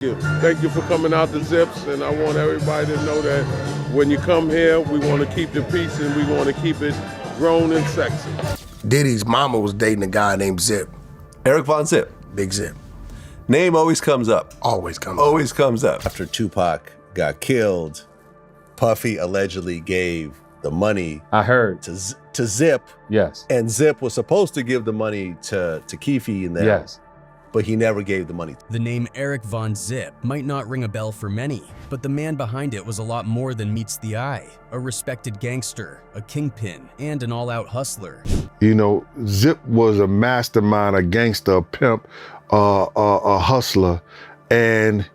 Thank you for coming out to Zips, and I want everybody to know that when you come here, we want to keep the peace and we want to keep it grown and sexy. Diddy's mama was dating a guy named Zip. Eric Vonzip. Big Zip. Name always comes up. Always comes up. Always comes up. After Tupac got killed, Puffy allegedly gave the money I heard to Zip. Yes. And Zip was supposed to give the money to Keefe and them. Yes. But he never gave the money. The name Eric Vonzip might not ring a bell for many, but the man behind it was a lot more than meets the eye. A respected gangster, a kingpin, and an all-out hustler. You know, Zip was a mastermind, a gangster, a pimp, a hustler, and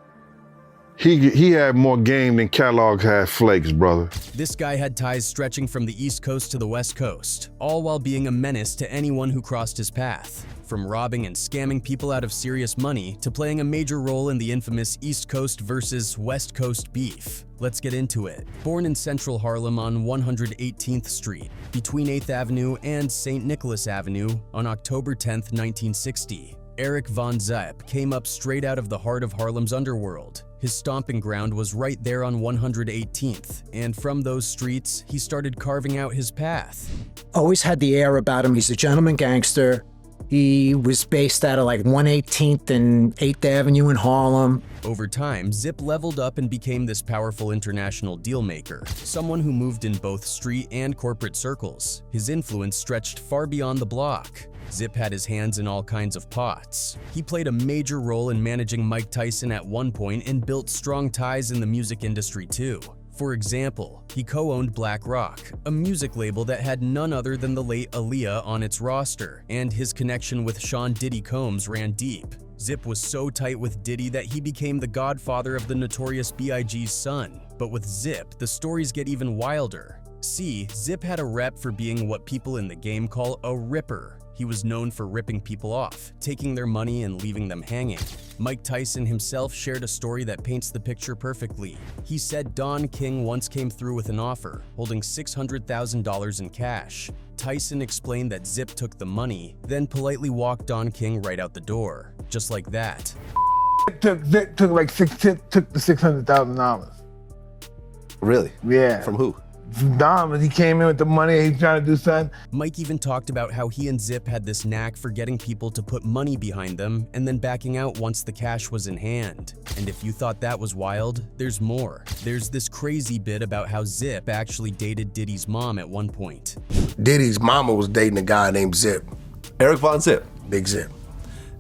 he had more game than Kellogg had flakes, brother. This guy had ties stretching from the East Coast to the West Coast, all while being a menace to anyone who crossed his path. From robbing and scamming people out of serious money to playing a major role in the infamous East Coast versus West Coast beef. Let's get into it. Born in central Harlem on 118th Street, between 8th Avenue and St. Nicholas Avenue on October 10th, 1960. Eric Vonzip came up straight out of the heart of Harlem's underworld. His stomping ground was right there on 118th, and from those streets, he started carving out his path. Always had the air about him. He's a gentleman gangster. He was based out of like 118th and 8th Avenue in Harlem. Over time, Zip leveled up and became this powerful international dealmaker, someone who moved in both street and corporate circles. His influence stretched far beyond the block. Zip had his hands in all kinds of pots. He played a major role in managing Mike Tyson at one point and built strong ties in the music industry too. For example, he co-owned Blackrock, a music label that had none other than the late Aaliyah on its roster, and his connection with Sean Diddy Combs ran deep. Zip was so tight with Diddy that he became the godfather of the notorious B.I.G.'s son. But with Zip, the stories get even wilder. See, Zip had a rep for being what people in the game call a ripper. He was known for ripping people off, taking their money and leaving them hanging. Mike Tyson himself shared a story that paints the picture perfectly. He said Don King once came through with an offer, holding $600,000 in cash. Tyson explained that Zip took the money, then politely walked Don King right out the door. Just like that. Took the $600,000. Really? Yeah. From who? Dom, he came in with the money, he's trying to do something. Mike even talked about how he and Zip had this knack for getting people to put money behind them and then backing out once the cash was in hand. And if you thought that was wild, there's more. There's this crazy bit about how Zip actually dated Diddy's mom at one point. Diddy's mama was dating a guy named Zip. Eric Vonzip. Big Zip.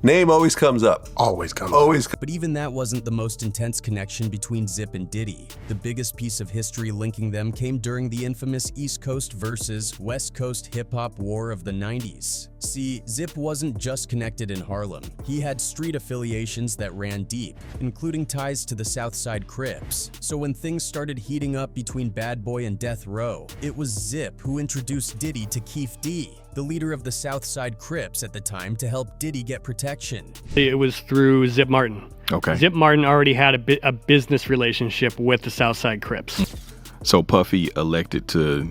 Name always comes up. Always comes Always. But even that wasn't the most intense connection between Zip and Diddy. The biggest piece of history linking them came during the infamous East Coast versus West Coast hip-hop war of the 90s. See, Zip wasn't just connected in Harlem. He had street affiliations that ran deep, including ties to the Southside Crips. So when things started heating up between Bad Boy and DeathRow, it was Zip who introduced Diddy to Keefe D, the leader of the Southside Crips at the time, to help Diddy get protection. It was through Zip Martin. Okay. Zip Martin already had a business relationship with the Southside Crips. So Puffy elected to,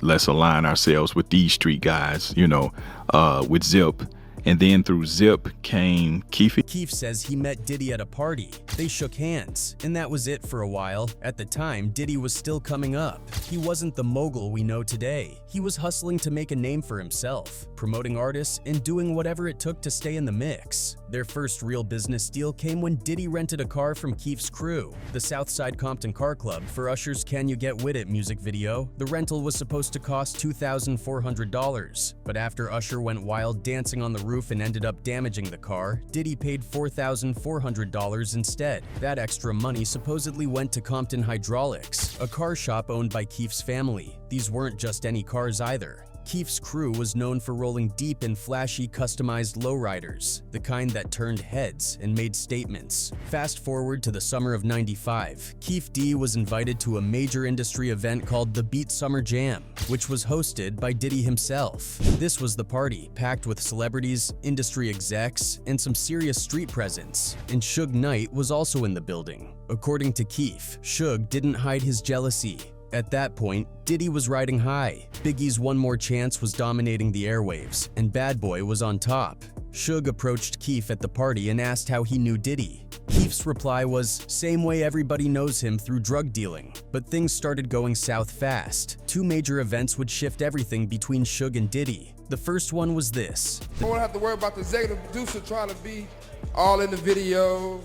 let's align ourselves with these street guys, with Zip. And then through Zip came Keefe. Keefe says he met Diddy at a party. They shook hands, and that was it for a while. At the time, Diddy was still coming up. He wasn't the mogul we know today. He was hustling to make a name for himself, promoting artists, and doing whatever it took to stay in the mix. Their first real business deal came when Diddy rented a car from Keefe's crew, the Southside Compton Car Club, for Usher's Can You Get With It music video. The rental was supposed to cost $2,400, but after Usher went wild dancing on the roof and ended up damaging the car, Diddy paid $4,400 instead. That extra money supposedly went to Compton Hydraulics, a car shop owned by Keefe's family. These weren't just any cars either. Keefe's crew was known for rolling deep in flashy, customized lowriders, the kind that turned heads and made statements. Fast forward to the summer of '95, Keefe D was invited to a major industry event called the Beat Summer Jam, which was hosted by Diddy himself. This was the party, packed with celebrities, industry execs, and some serious street presence. And Suge Knight was also in the building. According to Keefe, Suge didn't hide his jealousy. At that point, Diddy was riding high. Biggie's One More Chance was dominating the airwaves, and Bad Boy was on top. Suge approached Keef at the party and asked how he knew Diddy. Keef's reply was, same way everybody knows him through drug dealing. But things started going south fast. Two major events would shift everything between Suge and Diddy. The first one was this. I don't have to worry about the executive producer trying to be all in the videos,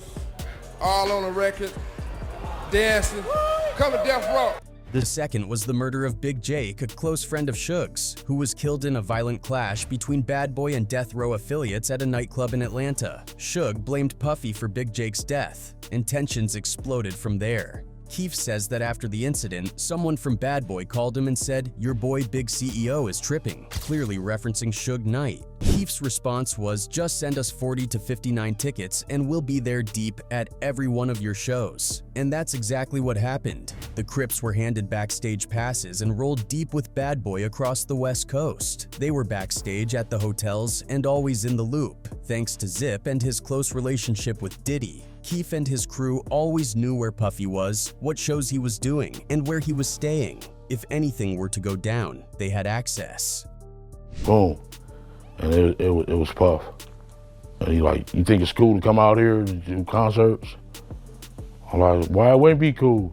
all on the record, dancing, come to DeathRow. The second was the murder of Big Jake, a close friend of Suge's, who was killed in a violent clash between Bad Boy and Death Row affiliates at a nightclub in Atlanta. Suge blamed Puffy for Big Jake's death, and tensions exploded from there. Keef says that after the incident, someone from Bad Boy called him and said, "Your boy Big CEO is tripping," clearly referencing Suge Knight. Keef's response was, "Just send us 40 to 59 tickets and we'll be there deep at every one of your shows." And that's exactly what happened. The Crips were handed backstage passes and rolled deep with Bad Boy across the West Coast. They were backstage at the hotels and always in the loop, thanks to Zip and his close relationship with Diddy. Keef and his crew always knew where Puffy was, what shows he was doing, and where he was staying. If anything were to go down, they had access. Boom. And it was Puff. And he like, "You think it's cool to come out here and do concerts?" I'm like, "Why it wouldn't be cool?"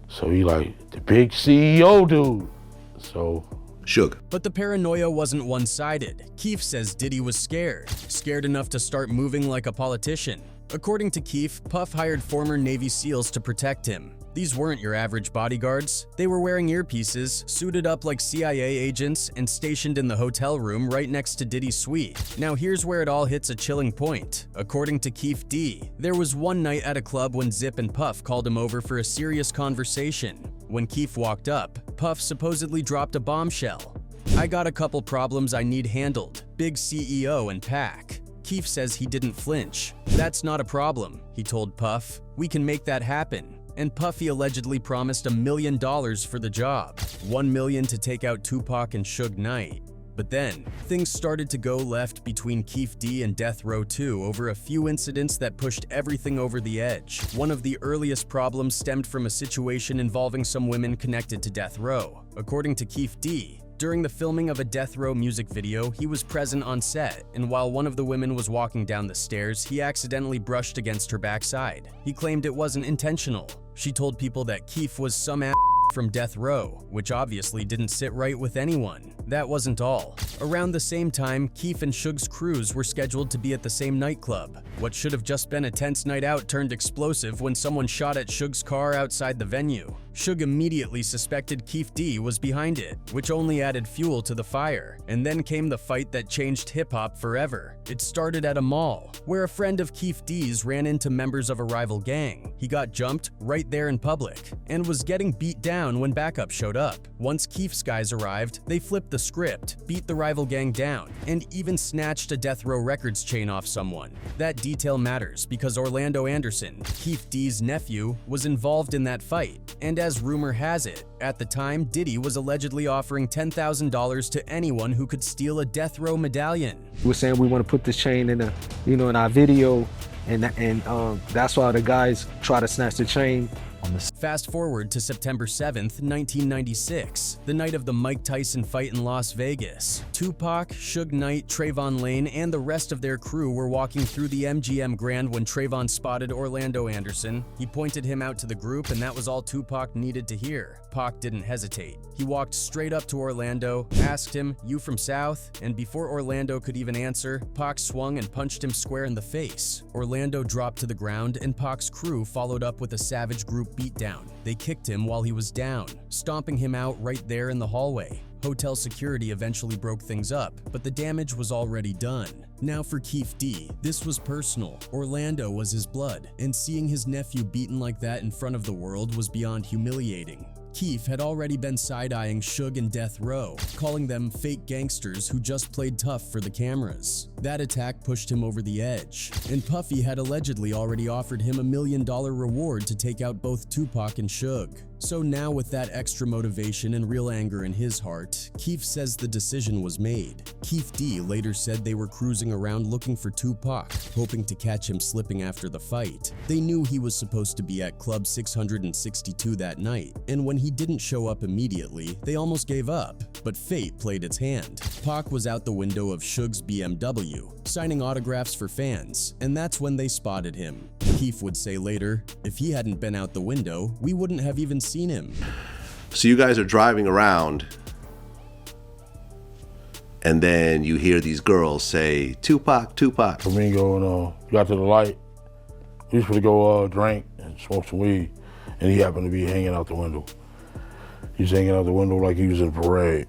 So he like, "The big CEO dude." So Suge. But the paranoia wasn't one-sided. Keef says Diddy was scared enough to start moving like a politician. According to Keef, Puff hired former Navy SEALs to protect him. These weren't your average bodyguards. They were wearing earpieces, suited up like CIA agents, and stationed in the hotel room right next to Diddy's suite. Now here's where it all hits a chilling point. According to Keef D, there was one night at a club when Zip and Puff called him over for a serious conversation. When Keef walked up, Puff supposedly dropped a bombshell. "I got a couple problems I need handled. Big CEO and Pac." Keef says he didn't flinch. "That's not a problem," he told Puff. "We can make that happen." And Puffy allegedly promised $1 million for the job. $1 million to take out Tupac and Suge Knight. But then, things started to go left between Keef D and Death Row 2 over a few incidents that pushed everything over the edge. One of the earliest problems stemmed from a situation involving some women connected to Death Row. According to Keef D, during the filming of a Death Row music video, he was present on set, and while one of the women was walking down the stairs, he accidentally brushed against her backside. He claimed it wasn't intentional. She told people that Keef was some ass from Death Row, which obviously didn't sit right with anyone. That wasn't all. Around the same time, Keef and Suge's crews were scheduled to be at the same nightclub. What should have just been a tense night out turned explosive when someone shot at Suge's car outside the venue. Suge immediately suspected Keef D was behind it, which only added fuel to the fire. And then came the fight that changed hip-hop forever. It started at a mall, where a friend of Keef D's ran into members of a rival gang. He got jumped right there in public, and was getting beat down when backup showed up. Once Keef's guys arrived, they flipped the script, beat the rival gang down, and even snatched a Death Row Records chain off someone. That detail matters because Orlando Anderson, Keef D's nephew, was involved in that fight. And as rumor has it, at the time, Diddy was allegedly offering $10,000 to anyone who could steal a Death Row medallion. We're saying we want to put this chain in in our video, and that's why the guys try to snatch the chain. Fast forward to September 7th, 1996, the night of the Mike Tyson fight in Las Vegas. Tupac, Suge Knight, Trayvon Lane, and the rest of their crew were walking through the MGM Grand when Trayvon spotted Orlando Anderson. He pointed him out to the group, and that was all Tupac needed to hear. Pac didn't hesitate. He walked straight up to Orlando, asked him, "You from South?" And before Orlando could even answer, Pac swung and punched him square in the face. Orlando dropped to the ground, and Pac's crew followed up with a savage group beatdown. They kicked him while he was down, stomping him out right there in the hallway. Hotel security eventually broke things up, but the damage was already done. Now for Keef D, this was personal. Orlando was his blood, and seeing his nephew beaten like that in front of the world was beyond humiliating. Keef had already been side-eyeing Suge and Death Row, calling them fake gangsters who just played tough for the cameras. That attack pushed him over the edge, and Puffy had allegedly already offered him $1 million reward to take out both Tupac and Suge. So now with that extra motivation and real anger in his heart, Keef says the decision was made. Keef D later said they were cruising around looking for Tupac, hoping to catch him slipping after the fight. They knew he was supposed to be at Club 662 that night, and when he didn't show up immediately, they almost gave up. But fate played its hand. Pac was out the window of Suge's BMW, signing autographs for fans, and that's when they spotted him. Keef would say later, if he hadn't been out the window, we wouldn't have even seen him. So you guys are driving around, and then you hear these girls say, Tupac, Tupac. Domingo and got to the light. We used to go drink and smoke some weed, and he happened to be hanging out the window. He's hanging out the window like he was in a parade.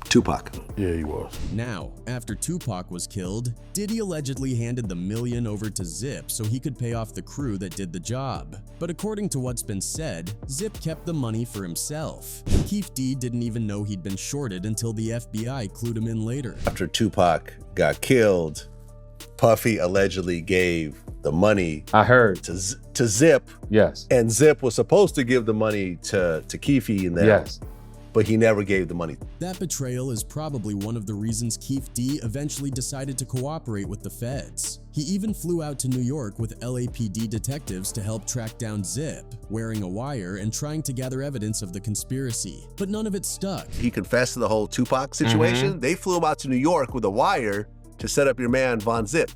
Tupac. Yeah, he was. Now, after Tupac was killed, Diddy allegedly handed the $1 million over to Zip so he could pay off the crew that did the job. But according to what's been said, Zip kept the money for himself. Keef D didn't even know he'd been shorted until the FBI clued him in later. After Tupac got killed, Puffy allegedly gave the money, I heard, to Zip. Yes. And Zip was supposed to give the money to Keefy and them. Yes. But he never gave the money. That betrayal is probably one of the reasons Keef D eventually decided to cooperate with the feds. He even flew out to New York with LAPD detectives to help track down Zip, wearing a wire and trying to gather evidence of the conspiracy. But none of it stuck. He confessed to the whole Tupac situation. They flew him out to New York with a wire to set up your man Vonzip.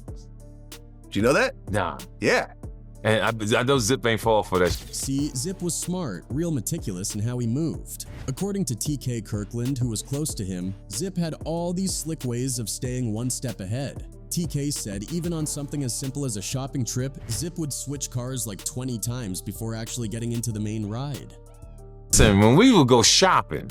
Do you know that? Nah. Yeah. And I know Zip ain't fall for that. See, Zip was smart, real meticulous in how he moved. According to TK Kirkland, who was close to him, Zip had all these slick ways of staying one step ahead. TK said even on something as simple as a shopping trip, Zip would switch cars like 20 times before actually getting into the main ride. Listen, when we would go shopping,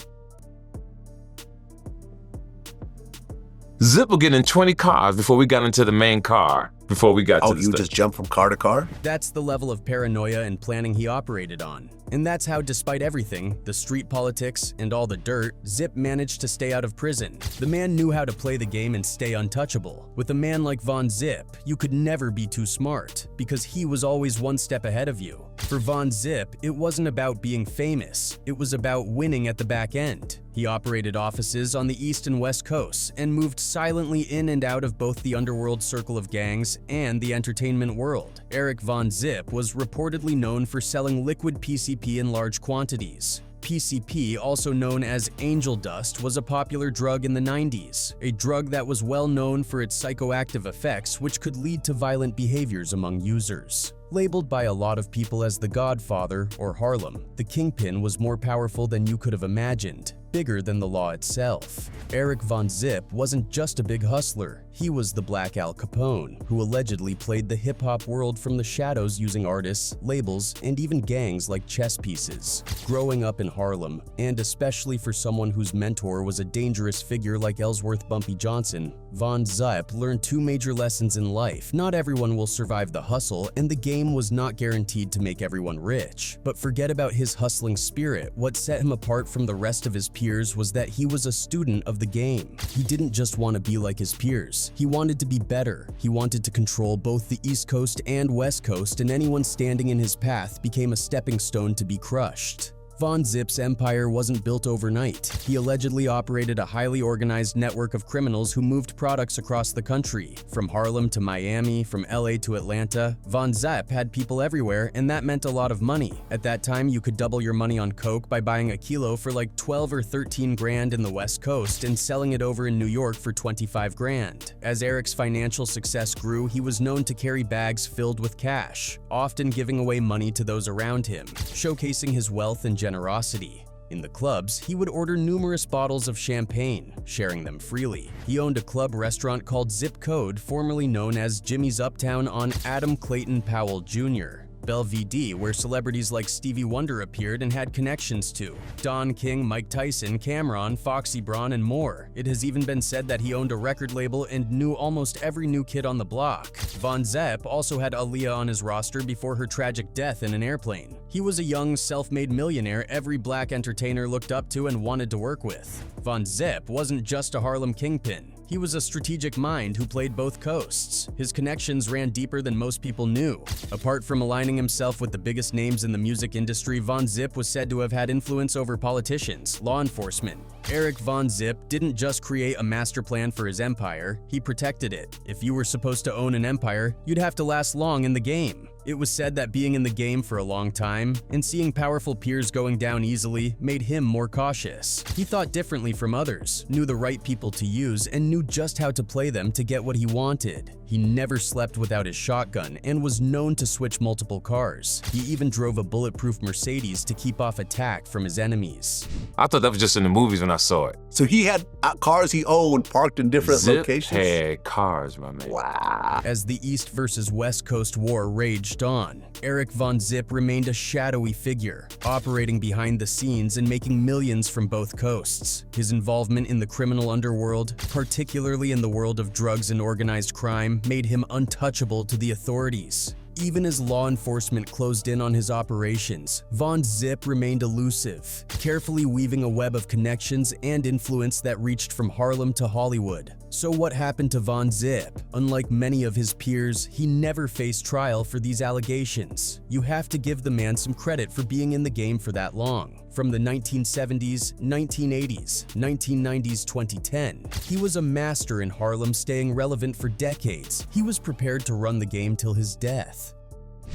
Zip would get in 20 cars before we got into the main car. Before we got to the you just jump from car to car? That's the level of paranoia and planning he operated on. And that's how, despite everything, the street politics and all the dirt, Zip managed to stay out of prison. The man knew how to play the game and stay untouchable. With a man like Vonzip, you could never be too smart, because he was always one step ahead of you. For Vonzip, it wasn't about being famous, it was about winning at the back end. He operated offices on the East and West Coasts and moved silently in and out of both the underworld circle of gangs and the entertainment world. Eric Vonzip was reportedly known for selling liquid PCP in large quantities. PCP, also known as angel dust, was a popular drug in the 90s, a drug that was well known for its psychoactive effects which could lead to violent behaviors among users. Labeled by a lot of people as the Godfather or Harlem, the Kingpin was more powerful than you could have imagined, bigger than the law itself. Eric Vonzip wasn't just a big hustler, he was the Black Al Capone, who allegedly played the hip-hop world from the shadows using artists, labels, and even gangs like chess pieces. Growing up in Harlem, and especially for someone whose mentor was a dangerous figure like Ellsworth Bumpy Johnson, Vonzip learned two major lessons in life. Not everyone will survive the hustle, and the game was not guaranteed to make everyone rich. But forget about his hustling spirit. What set him apart from the rest of his peers was that he was a student of the game. He didn't just want to be like his peers. He wanted to be better. He wanted to control both the East Coast and West Coast, and anyone standing in his path became a stepping stone to be crushed. Vonzip's empire wasn't built overnight. He allegedly operated a highly organized network of criminals who moved products across the country. From Harlem to Miami, from LA to Atlanta, Vonzip had people everywhere, and that meant a lot of money. At that time, you could double your money on coke by buying a kilo for like 12 or 13 grand in the West Coast and selling it over in New York for 25 grand. As Eric's financial success grew, he was known to carry bags filled with cash, often giving away money to those around him, showcasing his wealth and generosity. In the clubs, he would order numerous bottles of champagne, sharing them freely. He owned a club restaurant called Zip Code, formerly known as Jimmy's Uptown on Adam Clayton Powell Jr., Belvedere, where celebrities like Stevie Wonder appeared and had connections to, Don King, Mike Tyson, Cameron, Foxy Brown, and more. It has even been said that he owned a record label and knew almost every new kid on the block. Vonzip also had Aaliyah on his roster before her tragic death in an airplane. He was a young, self-made millionaire every black entertainer looked up to and wanted to work with. Vonzip wasn't just a Harlem kingpin. He was a strategic mind who played both coasts. His connections ran deeper than most people knew. Apart from aligning himself with the biggest names in the music industry, Vonzip was said to have had influence over politicians, law enforcement. Eric Vonzip didn't just create a master plan for his empire, he protected it. If you were supposed to own an empire, you'd have to last long in the game. It was said that being in the game for a long time and seeing powerful peers going down easily made him more cautious. He thought differently from others, knew the right people to use, and knew just how to play them to get what he wanted. He never slept without his shotgun and was known to switch multiple cars. He even drove a bulletproof Mercedes to keep off attack from his enemies. I thought that was just in the movies when I saw it. So he had cars he owned parked in different Zip locations? had cars, my man. Wow. As the East versus West Coast War raged on, Eric Vonzip remained a shadowy figure, operating behind the scenes and making millions from both coasts. His involvement in the criminal underworld, particularly in the world of drugs and organized crime, made him untouchable to the authorities. Even as law enforcement closed in on his operations, Vonzip remained elusive, carefully weaving a web of connections and influence that reached from Harlem to Hollywood. So what happened to Vonzip? Unlike many of his peers, he never faced trial for these allegations. You have to give the man some credit for being in the game for that long. From the 1970s, 1980s, 1990s, 2010, he was a master in Harlem, staying relevant for decades. He was prepared to run the game till his death.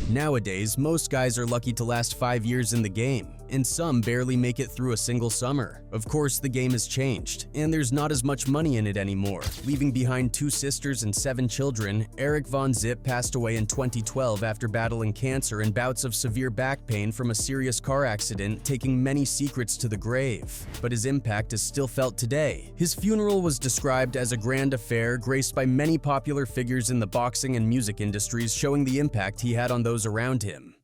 Nowadays, most guys are lucky to last 5 years in the game, and some barely make it through a single summer. Of course, the game has changed, and there's not as much money in it anymore. Leaving behind 2 sisters and 7 children, Eric Vonzip passed away in 2012 after battling cancer and bouts of severe back pain from a serious car accident, taking many secrets to the grave. But his impact is still felt today. His funeral was described as a grand affair, graced by many popular figures in the boxing and music industries, showing the impact he had on those around him.